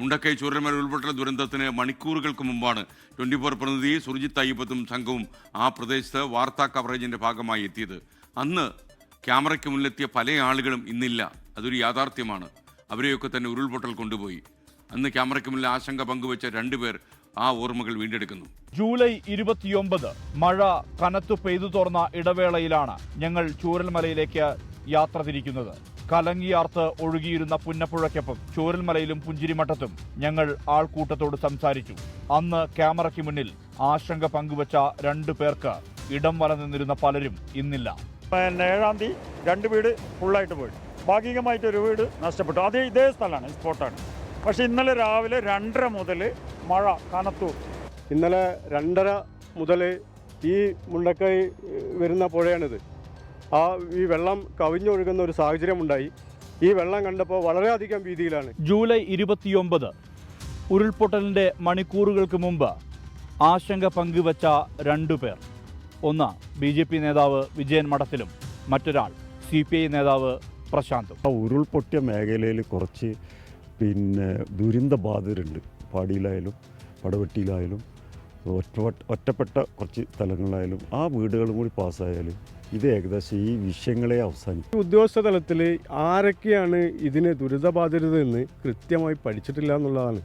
മുണ്ടക്കൈ ചൂരൽമല ഉരുൾപൊട്ടൽ ദുരന്തത്തിന് മണിക്കൂറുകൾക്ക് മുമ്പാണ് 24 പ്രതിനിധി സുർജിത്ത് അയ്യപ്പത്തും സംഘവും ആ പ്രദേശത്ത് വാർത്താ കവറേജിന്റെ ഭാഗമായി എത്തിയത്. അന്ന് ക്യാമറയ്ക്ക് മുന്നിലെത്തിയ പല ആളുകളും ഇന്നില്ല. അതൊരു യാഥാർത്ഥ്യമാണ്. അവരെയൊക്കെ തന്നെ ഉരുൾപൊട്ടൽ കൊണ്ടുപോയി. അന്ന് ക്യാമറയ്ക്ക് മുന്നിൽ ആശങ്ക പങ്കുവെച്ച 2 പേർ ആ ഓർമ്മകൾ വീണ്ടെടുക്കുന്നു. ജൂലൈ 29 മഴ കനത്തു പെയ്തു തോർന്ന ഇടവേളയിലാണ് ഞങ്ങൾ ചൂരൽമലയിലേക്ക് യാത്ര തിരിക്കുന്നത്. കലങ്ങിയാർത്ത് ഒഴുകിയിരുന്ന പുന്നപ്പുഴയ്ക്കൊപ്പം ചൂരൽമലയിലും പുഞ്ചിരിമട്ടത്തും ഞങ്ങൾ ആൾക്കൂട്ടത്തോട് സംസാരിച്ചു. അന്ന് ക്യാമറയ്ക്ക് മുന്നിൽ ആശങ്ക പങ്കുവച്ച 2 പേർക്ക് ഇടം വല നിന്നിരുന്ന പലരും ഇന്നില്ല. 7-ാം തീയതി 2 വീട് ഫുള്ളായിട്ട് പോയി. ഭാഗികമായിട്ടൊരു വീട് നഷ്ടപ്പെട്ടു. അത് ഇതേ സ്ഥലമാണ്, സ്പോട്ടാണ്. പക്ഷെ ഇന്നലെ രാവിലെ 2:30 മുതൽ മഴ കനത്തു. ഇന്നലെ 2:30 മുതൽ ഈ മുണ്ടക്കൈ വരുന്ന പുഴയാണിത്. ഈ വെള്ളം കവിഞ്ഞൊഴുകുന്ന ഒരു സാഹചര്യമുണ്ടായി. ഈ വെള്ളം കണ്ടപ്പോൾ വളരെയധികം ഭീതിയിലാണ്. ജൂലൈ 29 ഉരുൾപൊട്ടലിന്റെ മണിക്കൂറുകൾക്ക് മുമ്പ് ആശങ്ക പങ്കുവച്ച 2 പേർ. ഒന്ന് BJP നേതാവ് വിജയൻ മഠത്തിലും മറ്റൊരാൾ CPI നേതാവ് പ്രശാന്തും. ഉരുൾപൊട്ടിയ മേഖലയിൽ കുറച്ച് ദുരന്തബാധിതരുണ്ട്. പാടിയിലായാലും പടവെട്ടിയിലായാലും ഒറ്റപ്പെട്ട കുറച്ച് സ്ഥലങ്ങളിലായാലും ആ വീടുകളും കൂടി പാസ്സായാലും ഇത് ഏകദേശം ഈ വിഷയങ്ങളെ അവസാനിക്കും. ഉദ്യോഗസ്ഥ തലത്തിൽ ആരൊക്കെയാണ് ഇതിന് ദുരിതബാധിതരെന്ന് കൃത്യമായി പഠിച്ചിട്ടില്ല എന്നുള്ളതാണ്.